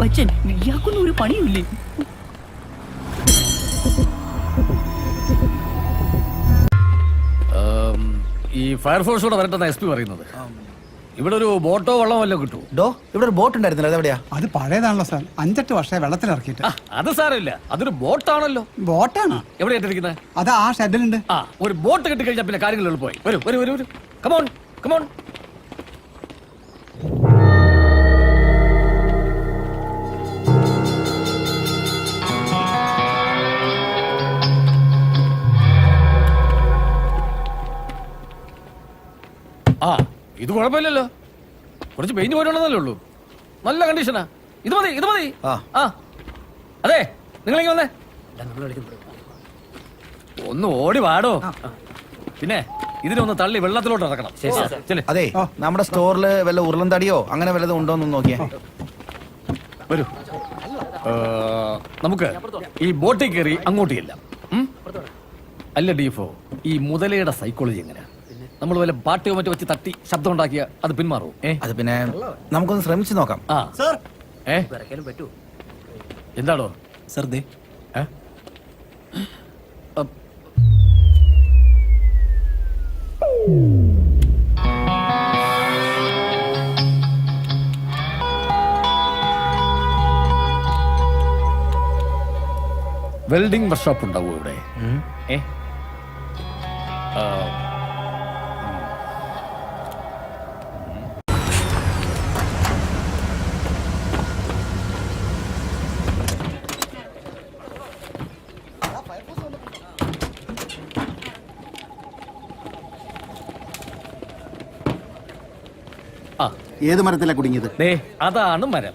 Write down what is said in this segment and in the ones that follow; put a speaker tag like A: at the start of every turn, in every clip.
A: അച്ഛൻ, ഇയാൾക്കൊന്നും ഒരു പണിയില്ലേ?
B: ഈ ഫയർഫോഴ്സ് കൂടെ വരട്ടെന്ന SP പറയുന്നത്. ഇവിടെ ഒരു ബോട്ടോ വള്ളമോ വല്ലോ കിട്ടുമോ?
C: ഇവിടെ ഒരു ബോട്ട് ഉണ്ടായിരുന്നില്ല, അതെവിടെയാ?
D: അത് പഴയതാണല്ലോ സാർ, 5-8 വർഷമായി വെള്ളത്തിലിറക്കിയിട്ട്.
B: അത് സാരമില്ല, അതൊരു ബോട്ടാണല്ലോ.
D: ബോട്ടാണ്?
B: എവിടെ ഇട്ടിരിക്കുന്നത്?
D: അത് ആ ഷെഡിലുണ്ട്.
B: ഒരു ബോട്ട് കിട്ടിക്കഴിഞ്ഞാൽ പിന്നെ കാര്യങ്ങൾ എളുപ്പമായി. വരൂ, കമോൺ കമോൺ. ഇത് കുഴപ്പമില്ലല്ലോ, കുറച്ച് പെയിന്റ് പോയിട്ടുണ്ടെന്നല്ലേ ഉള്ളൂ. നല്ല കണ്ടീഷനാ. ഇത് മതി. അതെ, നിങ്ങളിങ്ങനെ വന്നേ, ഒന്ന് ഓടി വാടോ. പിന്നെ ഇതിനൊന്ന് തള്ളി വെള്ളത്തിലോട്ട് ഇറക്കണം.
C: അതെ, നമ്മുടെ സ്റ്റോറില് വല്ല ഉരുളൻ തടിയോ അങ്ങനെ വല്ലതും ഉണ്ടോന്ന് നോക്കിയേ.
B: വരൂ, നമുക്ക് ഈ ബോട്ടിൽ കയറി അങ്ങോട്ട് ചെല്ലാം. അല്ല ഡീഫോ, ഈ മുതലയുടെ സൈക്കോളജി എങ്ങനെയാ? നമ്മൾ വല്ല പാട്ടിയോ മറ്റോ വെച്ച് തട്ടി ശബ്ദം ഉണ്ടാക്കിയ അത് പിന്മാറും.
C: അത് പിന്നെ നമുക്കൊന്ന് ശ്രമിച്ചു നോക്കാം.
B: എന്താണോ
C: സർ?
B: വെൽഡിംഗ് വർക്ക്ഷോപ്പ് ഉണ്ടാവോ ഇവിടെ?
E: ഏത് മരത്തിലാ കുടുങ്ങിയത്?
B: അതാണ് മരം.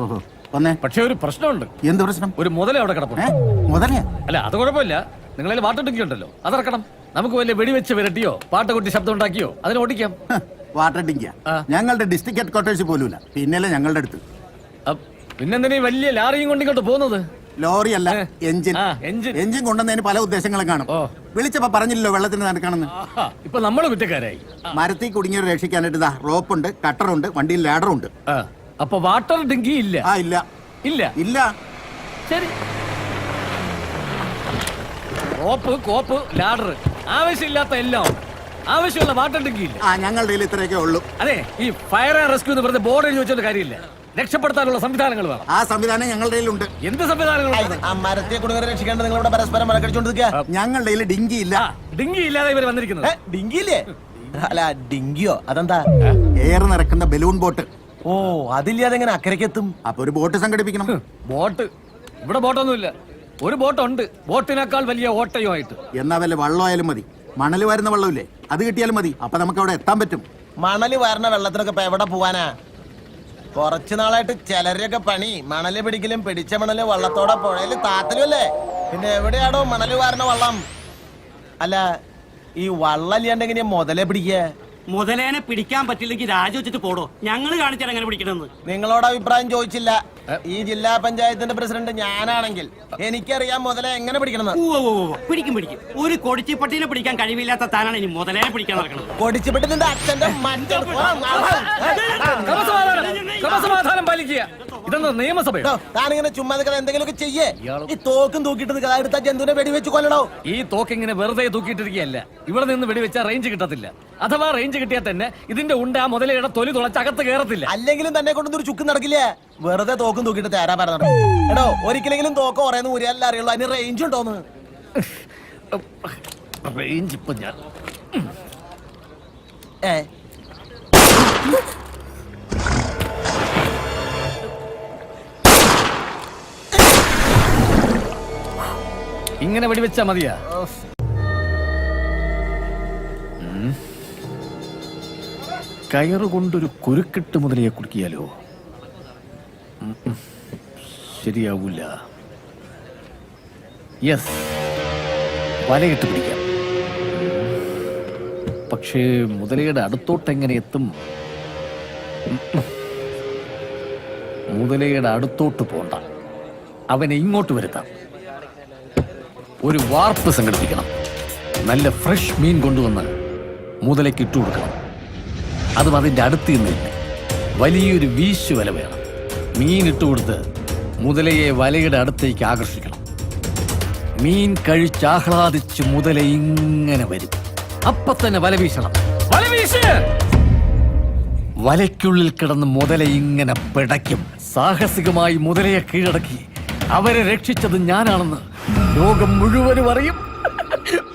E: ഓഹോ, വന്നേ.
B: പക്ഷെ ഒരു പ്രശ്നമുണ്ട്.
E: എന്ത് പ്രശ്നം?
B: ഒരു മുതല അവിടെ കിടപ്പുണ്ട്.
E: മുതലേ?
B: അല്ല, അത് കുഴപ്പമില്ല. നിങ്ങളതിൽ വാട്ടർ ടിങ്കി ഉണ്ടല്ലോ, അതിറക്കണം. നമുക്ക് വലിയ വെടിവെച്ച് വിരട്ടിയോ പാട്ട കൊട്ടി ശബ്ദം ഉണ്ടാക്കിയോ അതിന് ഓടിക്കാം.
E: വാട്ടർ ടിങ്കിയാ? ഞങ്ങളുടെ ഡിസ്ട്രിക്ട് ഹെഡ് ക്വാർട്ടേഴ്സ് പോലുമില്ല, പിന്നല്ലേ ഞങ്ങളുടെ അടുത്ത്.
B: പിന്നെന്തിനാ വലിയ ലാറിയും കൊണ്ടിങ്ങോട്ട് പോകുന്നത്?
E: ലോറി അല്ല, എഞ്ചിൻ. എഞ്ചിൻ കൊണ്ടുവന്നതിന് പല ഉദ്ദേശങ്ങളും കാണും. വിളിച്ചപ്പോ പറഞ്ഞില്ലല്ലോ വെള്ളത്തിന് നടക്കണമെന്ന്.
B: ഇപ്പൊ നമ്മള് കുറ്റക്കാരായി.
E: മരത്തിൽ കുടുങ്ങിയവർ രക്ഷിക്കാനായിട്ട് ഇതാ റോപ്പുണ്ട്, കട്ടറുണ്ട്, വണ്ടിയിൽ ലാഡറുണ്ട്.
B: അപ്പൊ വാട്ടർ ടിങ്കി ഇല്ല?
E: ഇല്ല.
B: ശരി, റോപ്പ്, കോപ്പ്, ലാഡർ, ആവശ്യമില്ലാത്ത എല്ലാം. ആവശ്യമുള്ള വാട്ടർ ടിങ്കി ഇല്ല.
E: ഞങ്ങളുടെ കയ്യിൽ ഇത്രയൊക്കെ ഉള്ളൂ.
B: അതെ, ഈ ഫയർ ആൻഡ് റെസ്ക്യൂ എന്ന് പറഞ്ഞ ബോർഡ് എഴുതി വെച്ചോണ്ട് കാര്യമില്ല. രക്ഷപ്പെടുത്താനുള്ള സംവിധാനങ്ങൾ വേണം.
E: ആ സംവിധാനം ഞങ്ങളുടെ കയ്യിലുണ്ട്.
B: എന്ത് സംവിധാനങ്ങൾ?
C: മരത്തെ കുടുങ്ങി രക്ഷിക്കേണ്ട നിങ്ങളുടെ പരസ്പരം മലക്കടിച്ചോണ്ടിരിക്കുക.
E: ഞങ്ങളുടെ കയ്യിൽ ഡിങ്കി ഇല്ല.
B: ഡിങ്കി ഇല്ലാതെ ഇവർ വന്നിരിക്കുന്നത്.
C: ഡിങ്കി ഇല്ലേ? അല്ല, ഡിങ്കിയോ? അതെന്താ?
E: എയർ നിറക്കുന്ന ബലൂൺ ബോട്ട്.
C: ഓ, അതില്ലാതെ എങ്ങനെ അക്കരയ്ക്ക് എത്തും?
E: അപ്പൊ ഒരു ബോട്ട് സംഘടിപ്പിക്കണം.
B: ബോട്ട്? ഇവിടെ ബോട്ടൊന്നുമില്ല. ഒരു ബോട്ടുണ്ട്, ബോട്ടിനേക്കാൾ വലിയ ഓട്ടയുമായിട്ട്.
E: എന്നാ വല്ല വള്ളമായാലും മതി. മണല് വരുന്ന വെള്ളമില്ലേ, അത് കിട്ടിയാലും മതി. അപ്പൊ നമുക്ക് അവിടെ എത്താൻ പറ്റും.
C: മണല് വരുന്ന വെള്ളത്തിനൊക്കെ ഇപ്പൊ എവിടെ പോവാനാ? കുറച്ചു നാളായിട്ട് ചിലരൊക്കെ പണി മണല് പിടിക്കലും പിടിച്ച മണല് വള്ളത്തോടെ പുഴയില് താത്തലും അല്ലേ. പിന്നെ എവിടെയാണോ മണല് വാരണ വള്ളം? അല്ല, ഈ വള്ളം ഇല്ലാണ്ട് എങ്ങനെയാ മുതലേ പിടിക്കുക?
A: മുതലേനെ പിടിക്കാൻ പറ്റില്ലെങ്കിൽ രാജിവെച്ചിട്ട് പോടോ, ഞങ്ങള് കാണിച്ചാൽ എങ്ങനെ പിടിക്കണമെന്ന്.
C: നിങ്ങളോട് അഭിപ്രായം ചോദിച്ചില്ല. ഈ ജില്ലാ പഞ്ചായത്തിന്റെ പ്രസിഡന്റ് ഞാനാണെങ്കിൽ എനിക്കറിയാം മുതലേ എങ്ങനെ പിടിക്കണമെന്ന്.
A: പിടിക്കും. ഒരു കൊടിച്ചിപ്പട്ടിനെ പിടിക്കാൻ കഴിവില്ലാത്ത താനാണ് ഇനി മുതലേനെ പിടിക്കാൻ നടക്കുന്നത്.
C: കൊടിച്ചിപ്പട്ടി നിന്റെ അച്ഛന്റെ
B: സമാധാനം പാലിക്കുക. ഇതൊന്നും നിയമസഭയോ?
C: താനിങ്ങനെ ചുമ്മാ എന്തെങ്കിലുമൊക്കെ ചെയ്യേ. ഈ തോക്കും തൂക്കിയിട്ട് എടുത്ത ജന്തുവിനെ വെടിവെച്ച് കൊല്ലണോ?
B: ഈ തോക്ക് ഇങ്ങനെ വെറുതെ തൂക്കിയിട്ടിരിക്കുകയല്ല. ഇവിടെ നിന്ന് വെടിവെച്ചാൽ റേഞ്ച് കിട്ടത്തില്ല. അഥവാ റേഞ്ച് കിട്ടിയാൽ തന്നെ ഇതിന്റെ ഉണ്ട് ആ മുതലയുടെ തൊലി തുളച്ച് അകത്ത് കയറത്തില്ല.
C: അല്ലെങ്കിലും തന്നെ കൊണ്ടൊന്നും ഒരു ചുക്ക് നടക്കില്ല. വെറുതെ തോക്കും തൂക്കിട്ട് തേരാ പറഞ്ഞത്. എടോ, ഒരിക്കലെങ്കിലും തോക്ക് പറയുന്ന ഊരിയല്ല അറിയുള്ളൂ. അതിന് റേഞ്ച് ഉണ്ടോന്ന്?
B: റേഞ്ച് ഇപ്പൊ ഞാൻ ഇങ്ങനെ വെടിവെച്ചാ മതിയാ? കയറുകൊണ്ടൊരു കുരുക്കിട്ട് മുതലയെ കുടുക്കിയാലോ? ശരിയാവൂല. യെസ്, വലയിട്ട് പിടിക്കാം. പക്ഷേ മുതലയുടെ അടുത്തോട്ട് എങ്ങനെ എത്തും? മുതലയുടെ അടുത്തോട്ട് പോണ്ട, അവനെ ഇങ്ങോട്ട് വരുത്താം. ഒരു വാർപ്പ് സംഘടിപ്പിക്കണം. നല്ല ഫ്രഷ് മീൻ കൊണ്ടുവന്ന് മുതലയ്ക്ക് ഇട്ടുകൊടുക്കണം. അതും അതിൻ്റെ അടുത്ത് നിന്ന് വലിയൊരു വീശുവല വേണം. മീൻ ഇട്ടുകൊടുത്ത് മുതലയെ വലയുടെ അടുത്തേക്ക് ആകർഷിക്കണം. മീൻ കഴിച്ചാഹ്ലാദിച്ച് മുതല ഇങ്ങനെ വരും. അപ്പൊ തന്നെ വല വീശണം. വല വീശ്! വലയ്ക്കുള്ളിൽ കിടന്ന് മുതല ഇങ്ങനെ പിടയ്ക്കും. സാഹസികമായി മുതലയെ കീഴടക്കി അവരെ രക്ഷിച്ചത് ഞാനാണെന്ന് ലോകം മുഴുവനും അറിയും.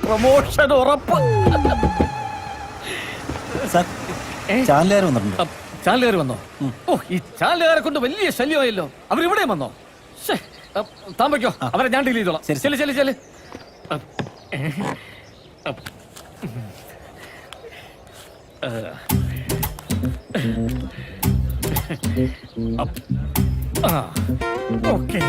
B: പ്രമോഷൻ ഉറപ്പ്.
F: ചാനലുകാർ വന്നിട്ടുണ്ട്.
B: ചാനലുകാർ വന്നോ? ഓ, ഈ ചാനലുകാരെ കൊണ്ട് വലിയ ശല്യമായല്ലോ. അവരിവിടെ വന്നോ? താൻ വയ്ക്കോ, അവരെ ഞാൻ ഡീൽ ചെയ്തോളാം. ചെല് ചെല് ചെല്. ഓക്കെ.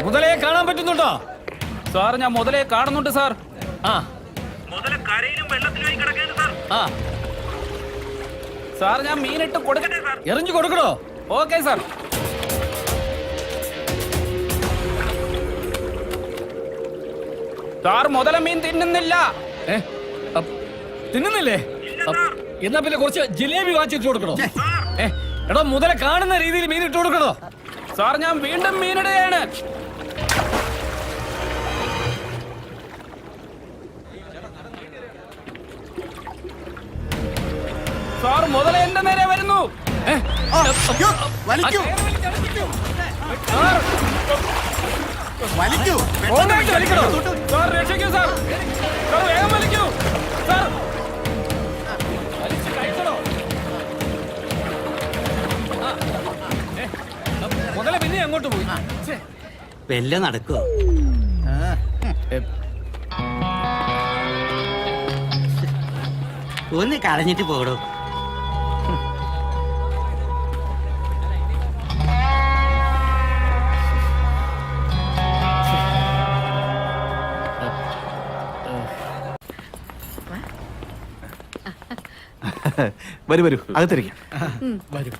B: മുതലയെ കാണാൻ പറ്റുന്നുണ്ടോ?
G: സാർ, ഞാൻ മുതലേ കാണുന്നുണ്ട് സാർ.
B: ആ ആ,
G: സാർ, ഞാൻ മീനിട്ട് കൊടുക്കട്ടെ സാർ?
B: എറിഞ്ഞു കൊടുക്കണോ?
G: Okay sir. സാർ, മുതല മീൻ തിന്നുന്നില്ല.
B: തിന്നുന്നില്ലേ? എന്നാ പിന്നെ കുറച്ച് ജിലേബി വാങ്ങിച്ചിട്ട് കൊടുക്കണോ? എടോ, മുതല കാണുന്ന രീതിയിൽ മീൻ ഇട്ട് കൊടുക്കണോ?
G: സാർ, ഞാൻ വീണ്ടും മീനിടുകയാണ്. സാർ, മുതല എന്റെ നേരെ വരുന്നു.
E: വലിക്കൂ
G: സാർ,
E: വലിക്കൂ.
G: ഓടായിട്ട് വലിക്കണോ? സാർ, രക്ഷിക്കൂ സാർ. സാർ, വേഗം വലിക്കൂ സാർ.
B: വലിച്ച് കഴിക്കണോ? മുതല പിന്നെ അങ്ങോട്ട് പോയി.
A: വല്ല നടക്കോ? ഒന്ന് കളഞ്ഞിട്ട് പോടോ.
F: വരൂ വരൂ, അകത്തിരിക്കാം.
B: വരും.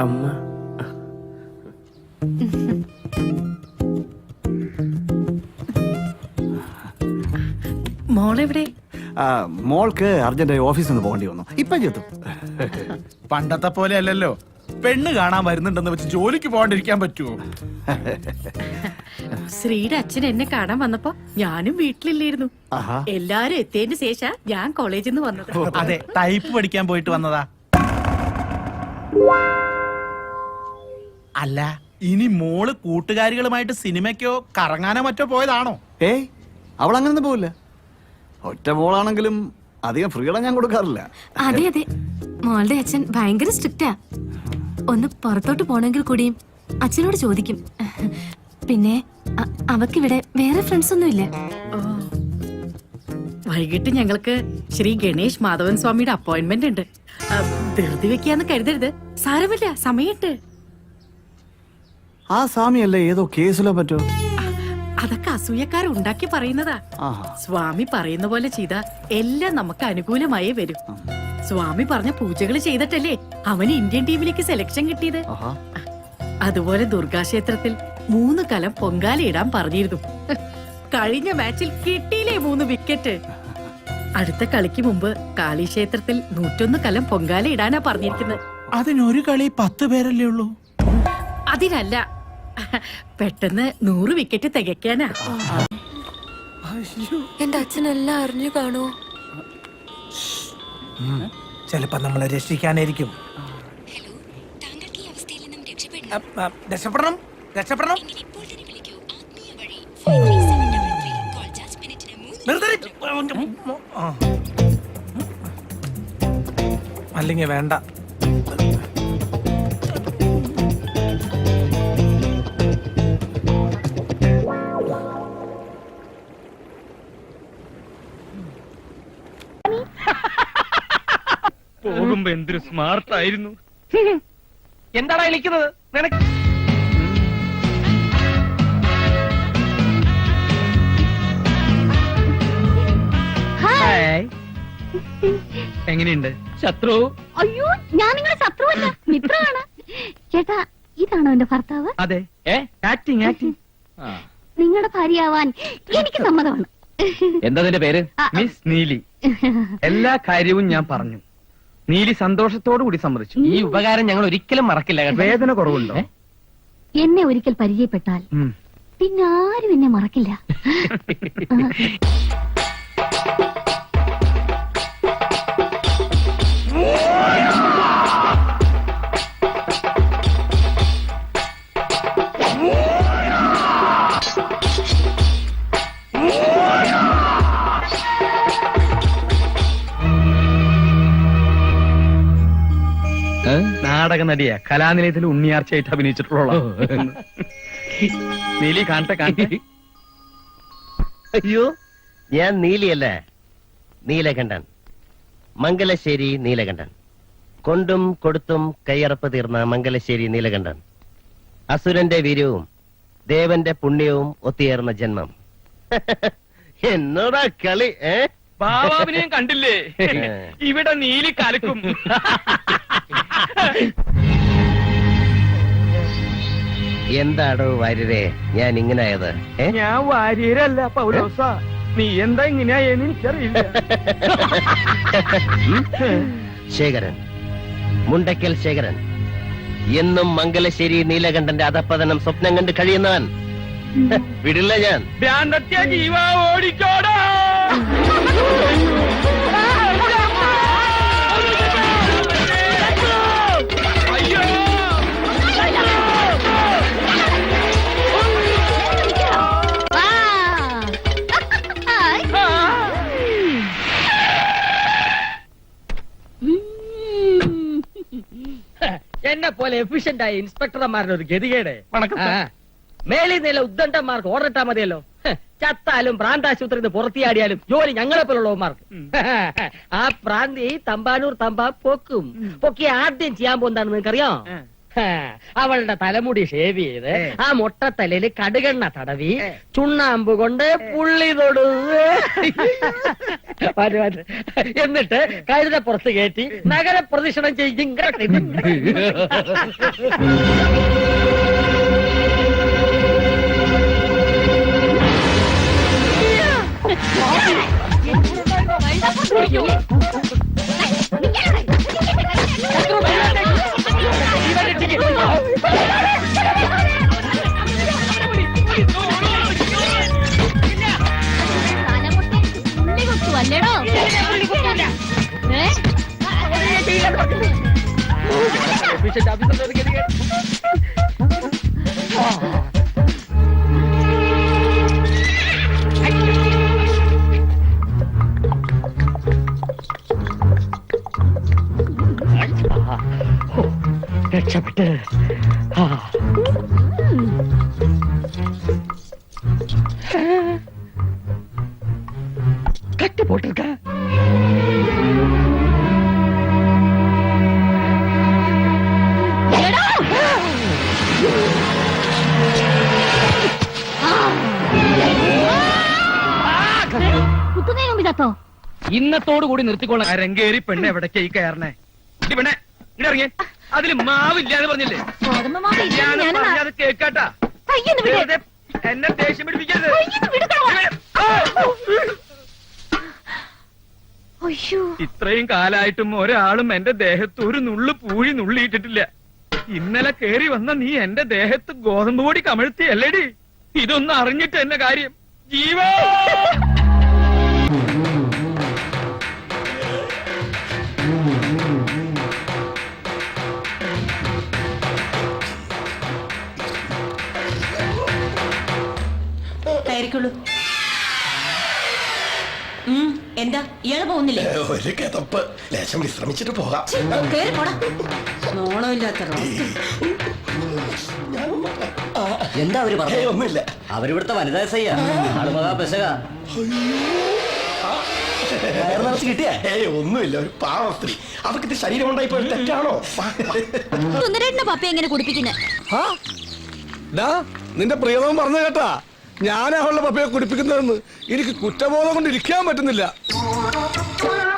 F: അമ്മ,
H: മോളെവിടെ?
F: മോൾക്ക് അർജന്റായി ഓഫീസിൽ നിന്ന് പോകേണ്ടി വന്നു. ഇപ്പൊ ചെത്തും.
I: പണ്ടത്തെ പോലെ അല്ലല്ലോ. പെണ്ണ് കാണാൻ വരുന്നുണ്ടെന്ന് വെച്ച് ജോലിക്ക് പോകാണ്ടിരിക്കാൻ പറ്റുമോ?
H: ശ്രീയുടെ അച്ഛൻ എന്നെ കാണാൻ വന്നപ്പോ ഞാനും വീട്ടിലില്ലായിരുന്നു. എല്ലാരും എത്തിയതിന് ശേഷം ഞാൻ കോളേജിൽ നിന്ന് വന്നത്.
I: അതെ, ടൈപ്പ് പഠിക്കാൻ പോയിട്ട് വന്നതാ. അല്ല, ഇനി മോള് കൂട്ടുകാരികളുമായിട്ട് സിനിമയ്ക്കോ കറങ്ങാനോ മറ്റോ പോയതാണോ?
F: ഏയ്, അവൾ അങ്ങനൊന്നും പോവില്ല. ഒറ്റ മോളാണെങ്കിലും അധികം ഫ്രീഡം ഞാൻ കൊടുക്കാറില്ല.
J: അതെ അതെ, മോളുടെ അച്ഛൻ ഭയങ്കര സ്ട്രിക്റ്റാ. ഒന്ന് പുറത്തോട്ട് പോണെങ്കിൽ കൂടിയും അച്ഛനോട് ചോദിക്കും. പിന്നെ അവക്കിവിടെ വേറെ ഫ്രണ്ട്സ് ഒന്നും ഇല്ല.
H: വൈകിട്ട് ഞങ്ങൾക്ക് ശ്രീ ഗണേഷ് മാധവൻ സ്വാമിയുടെ അപ്പോയിന്റ്മെന്റ് ഉണ്ട്. ധൃതി വെക്കാന്ന് കരുതരുത്, സാരമില്ല, സമയത്ത്.
F: ആ സ്വാമിയല്ലേ ഏതോ കേസിലോ പറ്റോ?
H: അതൊക്കെ അസൂയക്കാർ ഉണ്ടാക്കി പറയുന്നതാ. സ്വാമി പറയുന്ന പോലെ ചെയ്താ എല്ലാം നമുക്ക് അനുകൂലമായേ വരും. സ്വാമി പറഞ്ഞ പൂജകൾ ചെയ്തിട്ടല്ലേ അവന് ഇന്ത്യൻ ടീമിലേക്ക് സെലക്ഷൻ കിട്ടിയത്. അതുപോലെ ദുർഗാക്ഷേത്രത്തിൽ 3 കലം പൊങ്കാലയിടാൻ പറഞ്ഞിരുന്നു. കഴിഞ്ഞ മാച്ചിൽ കിട്ടിയില്ലേ 3 വിക്കറ്റ്. അടുത്ത കളിക്ക് മുമ്പ് കാളിക്ഷേത്രത്തിൽ 101 കലം പൊങ്കാല ഇടാനാ പറഞ്ഞിരിക്കുന്നത്.
I: അതിനൊരു കളി 10 പേരല്ലേ ഉള്ളൂ.
H: അതിനല്ല, പെട്ടെന്ന് 100 വിക്കറ്റ് തികയ്ക്കാനാ.
J: എന്റെ അച്ഛനെല്ലാം അറിഞ്ഞു കാണുമോ?
I: ചിലപ്പോ നമ്മളെ രക്ഷിക്കാനായിരിക്കും. രക്ഷപ്പെടണം, രക്ഷപ്പെടണം. അല്ലെങ്കിൽ വേണ്ട.
G: പോകുമ്പോ എന്തൊരു സ്മാർട്ട് ആയിരുന്നു. എന്താടാ വിളിക്കുന്നത് നിനക്ക്? എങ്ങനെയുണ്ട് ശത്രു?
J: അയ്യോ, ഞാൻ നിങ്ങളുടെ ശത്രുവല്ല, മിത്രമാണ്. ചേട്ടാ, ഇതാണോ എന്റെ ഭർത്താവ്?
G: അതെ. Acting acting.
J: നിങ്ങളുടെ ഭാര്യയാവാൻ എനിക്ക് സമ്മതമാണ്.
G: എന്താ നിന്റെ പേര്? മിസ് നീലി. എല്ലാ കാര്യവും ഞാൻ പറഞ്ഞു. നീലി സന്തോഷത്തോടു കൂടി സമ്മതിച്ചു. ഈ ഉപകാരം ഞങ്ങൾ ഒരിക്കലും മറക്കില്ല. വേദന കുറവുണ്ടോ?
J: എന്നെ ഒരിക്കൽ പരിചയപ്പെട്ടാൽ പിന്നെ ആരും എന്നെ മറക്കില്ല.
G: നാടക നടിയാ, കലാനിലയത്തിൽ ഉണ്ണിയാർച്ചയായിട്ട് അഭിനയിച്ചിട്ടുള്ള. നീലി കാണട്ടെ കാണട്ടെ.
C: അയ്യോ, ഞാൻ നീലിയല്ലേ, നീലകണ്ഠൻ, മംഗലശ്ശേരി നീലകണ്ഠൻ. കൊണ്ടും കൊടുത്തും കയ്യറപ്പ് തീർന്ന മംഗലശ്ശേരി നീലകണ്ഠൻ. അസുരന്റെ വീര്യവും ദേവന്റെ പുണ്യവും ഒത്തുചേർന്ന ജന്മം. എന്നോടാ കളി?
G: ബാബാവിനെയും കണ്ടില്ലേ? ഇവിടെ നീലി കലക്കും.
C: എന്താടോ വാര്യരെ ഞാൻ ഇങ്ങനായത്?
G: ഞാൻ വാര്യരല്ല പൗലോസ. നീ എന്താ ഇങ്ങനെയായെന്ന് എനിക്കറിയില്ല.
C: ശേഖരൻ, മുണ്ടക്കൽ ശേഖരൻ, എന്നും മംഗലശ്ശേരി നീലകണ്ഠന്റെ അധപ്പതനം സ്വപ്നം കണ്ട് കഴിയുന്നവൻ. വിടില്ല ഞാൻ.
G: ഭ്രാന്തത്യ ജീവ ഓടിക്കോടാ. അയ്യോ,
A: എന്നെ പോലെ എഫിഷ്യന്റ് ആയ ഇൻസ്പെക്ടർമാരുടെ ഒരു ഗതികേട്.
G: വണക്കം സാർ.
A: മേലിൽ നില ഉദ്ദണ്ഡന്മാർക്ക് ഓർഡർ ഇട്ടാ മതിയല്ലോ. ചത്താലും പ്രാന്താശുപത്രിയിൽ നിന്ന് പുറത്തിയാടിയാലും ജോലി ഞങ്ങളെ പോലുള്ളവന്മാർക്ക്. ആ പ്രാന്തി തമ്പാനൂർ തമ്പാ പൊക്കും. പൊക്കി ആദ്യം ചെയ്യാൻ പോകുന്നതാണെന്ന് നിനക്കറിയാം? അവളുടെ തലമുടി ഷേവ് ചെയ്ത് ആ മൊട്ടത്തലയില് കടുകെണ്ണ തടവി ചുണ്ണാമ്പ് കൊണ്ട് പുള്ളി തൊടു. എന്നിട്ട് കഴുത പുറത്ത് കയറ്റി നഗരപ്രദക്ഷിണം ചെയ്യും.
J: അല്ലേടോ?
A: രക്ഷപ്പെട്ട് കട്ടി പോട്ടിருக்க.
J: കുത്തുന്നതിന് മുമ്പ് ചത്തോ?
G: ഇന്നത്തോടു കൂടി നിർത്തിക്കോളാം. രംഗേരി പെണ്ണ് എവിടേക്ക് ഈ കയറണേ? പെണ്ണെ ഇവിടെ ഇറങ്ങി. അതില് മാവില്ലാന്ന് പറഞ്ഞില്ലേ? ഞാൻ പറഞ്ഞത് കേക്കാട്ടാ. വെറുതെ എന്നെ ദേഷ്യം പിടിപ്പിക്കരുത്. ഇത്രയും കാലായിട്ടും ഒരാളും എന്റെ ദേഹത്ത് ഒരു നുള്ളു പൂഴി നുള്ളിയിട്ടിട്ടില്ല. ഇന്നലെ കേറി വന്ന നീ എന്റെ ദേഹത്ത് ഗോതമ്പ് പൊടി കമഴ്ത്തിയല്ലേടി? ഇതൊന്നും അറിഞ്ഞിട്ട് എന്നെ കാര്യം. ജീവോ
H: എന്താ ഇയാള് പോകുന്നില്ലേ?
C: ഒരു കിതപ്പ്, ലേശം വിശ്രമിച്ചിട്ട് പോകാം.
H: നോണമില്ലാത്ത
A: എന്താ അവര് പറഞ്ഞു?
C: ഒന്നുമില്ല.
A: അവരിവിടുത്തെ വനിതാ സയ്യ ആള് മഹാ പെശക.
C: കിട്ടിയേ ഒന്നുമില്ല, ഒരു പാവ സ്ത്രീ. അവർക്ക് ഇത് ശരീരം ഉണ്ടായിപ്പോ തെറ്റാണോ?
J: സുന്ദരേട്ടന്റെ പപ്പ എങ്ങനെ കുടിപ്പിക്കുന്നത്?
I: നിന്റെ പ്രിയതം പറഞ്ഞു കേട്ടാ, ഞാൻ അവളുടെ പപ്പയെ കുടിപ്പിക്കുന്നതെന്ന്. എനിക്ക് കുറ്റബോധം കൊണ്ട് ഇരിക്കാൻ പറ്റുന്നില്ല.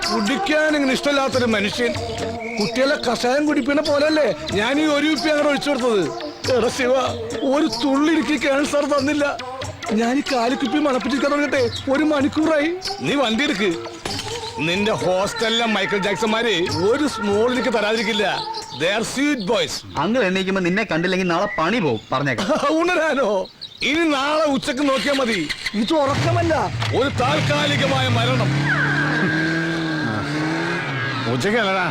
I: കുടിക്കാൻ ഇങ്ങനെ ഇഷ്ടമില്ലാത്തൊരു മനുഷ്യൻ കുട്ടികളെ കഷായം കുടിപ്പിക്കുന്ന പോലല്ലേ ഞാൻ ഈ ഒരു കുപ്പി അങ്ങനെ ഒഴിച്ചു കൊടുത്തത്. എടാ ശിവ, ഒരു തുള്ളി എനിക്ക് ക്യാൻസർ തന്നില്ല. ഞാൻ ഈ കാലിക്കുപ്പി മണപ്പിച്ചിരിക്കാൻ തുടങ്ങട്ടെ 1 മണിക്കൂറായി. നീ വണ്ടി എടുക്ക്. നിന്റെ ഹോസ്റ്റലിലെ മൈക്കിൾ ജാക്സന്മാര് ഒരു സ്മോൾ എനിക്ക് തരാതിരിക്കില്ല. They are sweet boys.
F: അങ്ങ് എണ്ണീക്കുമ്പോ നിന്നെ കണ്ടില്ലെങ്കിൽ നാളെ പണി പോകും പറഞ്ഞേക്കാം.
I: ഉണരാനോ? ഇനി നാളെ ഉച്ചക്ക് നോക്കിയാൽ മതി. ഇത് ഉറക്കമല്ല, ഒരു താൽക്കാലികമായ മരണം. ഉച്ചക്കല്ലടാ,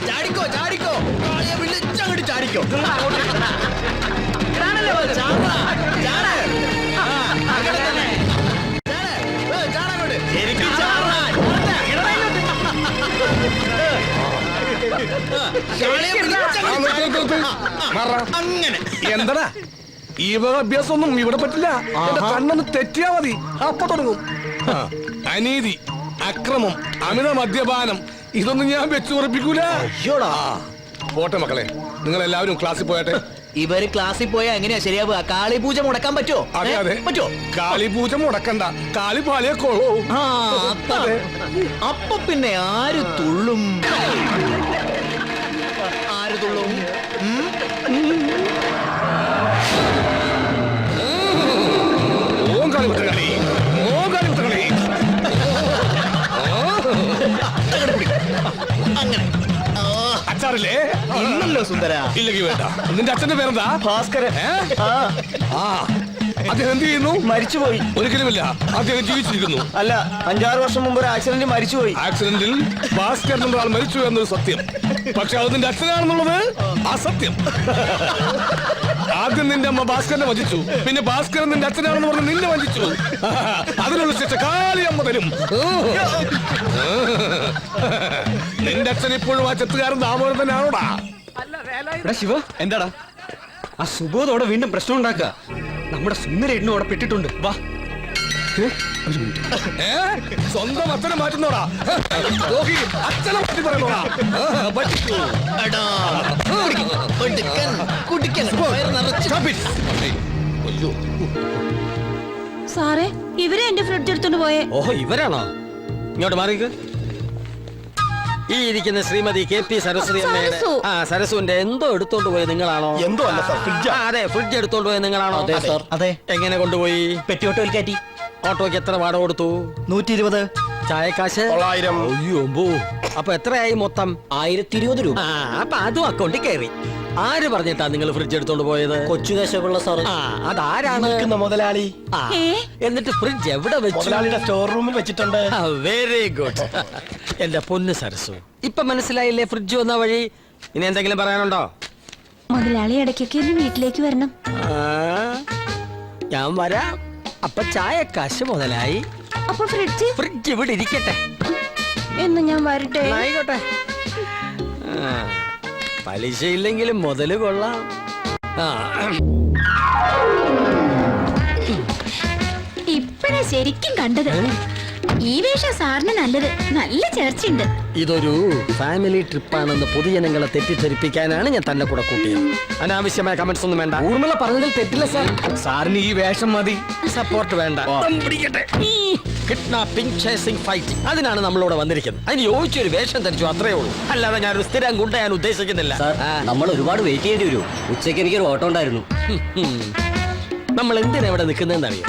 C: ചാടിക്കോ ചാടിക്കോ, വിളിച്ചങ്ങോട്ട് ചാടിക്കോ.
I: അങ്ങനെ എന്താടാ ഈ വക അഭ്യാസമൊന്നും ഇവിടെ പറ്റില്ല. എന്റെ കണ്ണൊന്ന് തെറ്റിയാ മതി, അപ്പൊ തുടങ്ങും. അനീതി, അക്രമം, അമിത മദ്യപാനം, ഇതൊന്നും ഞാൻ വെച്ചു ഉറപ്പിക്കൂല. പോട്ടെ മക്കളെ, നിങ്ങൾ എല്ലാവരും ക്ലാസ്സിൽ പോയട്ടെ.
C: ഇവര് ക്ലാസ്സിൽ പോയാ എങ്ങനെയാ ശരിയാവുക? കാളി പൂജ മുടക്കാൻ പറ്റുമോ?
I: അതെ അതെ,
C: പറ്റുമോ?
I: കാളി പൂജ മുടക്കണ്ട, കാളി പാലിയെ കൊള്ളൂ.
C: അപ്പൊ പിന്നെ ആര് തുള്ളും? ആര് തുള്ളും?
I: ഓം കാളി വിട്ട കളി, ഓം കാളി വിട്ട കളി.
C: അങ്ങനെ
I: അച്ചാറില്ലേ?
C: ഇല്ലല്ലോ സുന്ദര.
I: ഇല്ലെങ്കിൽ വേണ്ട. നിന്റെ അച്ഛന്റെ പേരെന്താ?
C: ഭാസ്കരൻ.
I: അദ്ദേഹം എന്ത് ചെയ്യുന്നു?
C: മരിച്ചുപോയി.
I: ഒരിക്കലുമില്ല, അദ്ദേഹം ജീവിച്ചിരിക്കുന്നു.
C: അല്ല, 5-6 വർഷം മുമ്പ് ഒരു ആക്സിഡന്റ് മരിച്ചുപോയി.
I: ആക്സിഡന്റിൽ ഭാസ്കരൻ എന്ന ആൾ മരിച്ചു എന്നൊരു സത്യം. പക്ഷെ അത് നിന്റെ അച്ഛനാണെന്നുള്ളത് അസത്യം. ആദ്യം നിന്റെ അമ്മ ഭാസ്കരനെ വഞ്ചിച്ചു, പിന്നെ ഭാസ്കരൻ നിന്റെ അച്ഛനാണെന്ന് പറഞ്ഞ് നിന്നെ വഞ്ചിച്ചു. അതിനുള്ള ശിക്ഷ കാളിയമ്മ തരും. നിന്റെ അച്ഛൻ ഇപ്പോഴും ആ ചെത്തുകാരൻ ദാമോദരൻ തന്നെയാണോടാ?
F: ശിവ, എന്താടാ ആ സുബോധോടെ വീണ്ടും പ്രശ്നം ഉണ്ടാക്കുക? നമ്മുടെ സുന്ദരേട്ടനും അവിടെ പെട്ടിട്ടുണ്ട്. വാ.
I: സ്വന്തം അച്ഛനെ മാറ്റുന്നോടാ? അച്ഛനെ മാറ്റി പറയുന്നോടാ?
J: സാറേ, ഇവരെ എന്റെ ഫ്രിഡ്ജ് എടുത്തോണ്ട് പോയേ.
A: ഓഹോ, ഇവരാണോ? ഇങ്ങോട്ട് മാറിക്ക്. ഈ ഇരിക്കുന്ന ശ്രീമതി KP സരസ്വതി അമ്മയുടെ സരസുവിന്റെ എന്തോ എടുത്തോണ്ട് പോയത് നിങ്ങളാണോ?
C: എന്തോ അല്ല സാർ, ഫ്രിഡ്ജ്.
A: അതെ, ഫ്രിഡ്ജ് എടുത്തോണ്ട് പോയത് നിങ്ങളാണോ?
C: അതെ സാർ. അതെ.
A: എങ്ങനെ കൊണ്ടുപോയി?
C: പെട്ടിയോട്ടോയിൽ കയറ്റി.
A: ഓട്ടോയ്ക്ക് എത്ര വാടക കൊടുത്തു?
C: 120.
A: ചായക്കാശ്
C: 900.
A: അയ്യോ, അപ്പൊ എത്രയായി മൊത്തം?
C: 1020 രൂപ.
A: അപ്പൊ അതും അക്കൗണ്ടിൽ കയറി. ആര് പറഞ്ഞിട്ടാ നിങ്ങൾ ഫ്രിഡ്ജ് എടുത്തോണ്ട് പോയത്?
C: കൊച്ചു കേശവപിള്ള സാർ.
A: അതാരാണ്?
C: മുതലാളി.
A: എന്നിട്ട് ഫ്രിഡ്ജ് എവിടെ വെച്ചു?
C: മുതലാളിയുടെ സ്റ്റോർ റൂമിൽ വെച്ചിട്ടുണ്ട്.
A: Very good. എന്റെ പൊന്ന് സരസു, ഇപ്പൊ മനസ്സിലായില്ലേ ഫ്രിഡ്ജ് വന്ന വഴി? ഇനി എന്തെങ്കിലും പറയാനുണ്ടോ?
J: മുതലാളി ഇടയ്ക്കൊക്കെ ഒന്ന് വീട്ടിലേക്ക് വരണം.
A: ഞാൻ വരാം. അപ്പൊ ചായക്കാശ് മുതലായി.
J: അപ്പൊ
A: ഫ്രിഡ്ജ് ഇവിടെ ഇരിക്കട്ടെ.
J: എന്ന് ഞാൻ വരട്ടെ.
A: ആയിക്കോട്ടെ. പലിശ ഇല്ലെങ്കിലും മുതല് കൊള്ളാം.
J: ഇപ്പഴാ ശരിക്കും കണ്ടത്. ഈ വേഷം സാറിന് നല്ലത്. നല്ല ചേർച്ചയുണ്ട്.
A: ഇതൊരു ഫാമിലി ട്രിപ്പാണെന്ന് പൊതുജനങ്ങളെ തെറ്റിദ്ധരിപ്പിക്കാനാണ് ഞാൻ തന്നെ കൂടെ കൂട്ടിയത്. അനാവശ്യമായ കമന്റ്സ് ഒന്നും വേണ്ട.
B: ഊർമിള പറഞ്ഞതിൽ തെറ്റില്ല സാർ.
I: സാറിന് ഈ വേഷം മതി.
A: സപ്പോർട്ട് വേണ്ട. കിഡ്നാപ്പിംഗ്, ചേസിംഗ്, ഫൈറ്റിംഗ്, അതിനാണ് നമ്മളിവിടെ വന്നിരിക്കുന്നത്. അതിന് യോജിച്ചൊരു വേഷം ധരിച്ചു, അത്രേ ഉള്ളൂ. അല്ലാതെ ഞാനൊരു സ്ഥിരം ഗുണ്ടയാൻ ഉദ്ദേശിക്കുന്നില്ല.
C: നമ്മൾ ഒരുപാട് വെയിറ്റ് ചെയ്യേണ്ടി വരും. ഉച്ചയ്ക്ക് എനിക്കൊരു ഓട്ടം ഉണ്ടായിരുന്നു.
A: നമ്മൾ എന്തിനാ ഇവിടെ നിൽക്കുന്നതെന്ന് അറിയാം?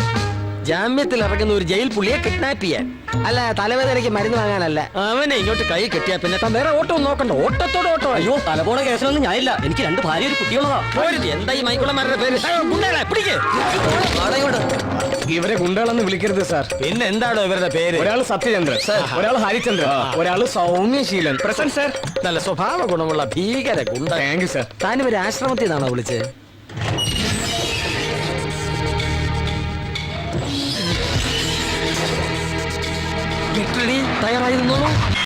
A: ജാമ്യത്തിൽ ഇറങ്ങുന്ന ഒരു ജയിൽ പുള്ളിയെ കിഡ്നാപ്പ് ചെയ്യാൻ, അല്ല തലവേദനയ്ക്ക് മരുന്ന് വാങ്ങാനല്ല. അവനെ ഇങ്ങോട്ട് കൈ കെട്ടിയാ പിന്നെ താൻ വേറെ ഓട്ടോ നോക്കണ്ട. ഓട്ടത്തോടെ ഓട്ടോ.
C: അയ്യോ, തലപോണ കേസിലൊന്നും ഞാനില്ല. എനിക്ക് 2 ഭാര്യ, ഒരു കുട്ടിയുള്ളതാ.
A: എന്താ ഈ മൈക്കുള്ളമാരുടെ പേര്? പിടിക്കേ.
I: ഇവരെ ഗുണ്ടകളെന്ന് വിളിക്കരുത് സാർ.
A: പിന്നെ എന്താണോ ഇവരുടെ പേര്?
I: ഒരാൾ സത്യചന്ദ്രൻ, ഒരാൾ ഹരിചന്ദ്രൻ, ഒരാൾ സൗമ്യശീലൻ. Present sir.
A: നല്ല സ്വഭാവ ഗുണമുള്ള ഭീകര ഗുണ്ട.
I: Thank you sir.
A: താനിവരെ ആശ്രമത്തിൽ നിന്നാണോ വിളിച്ചത്? തയ്യാറായി നിന്നോളൂ.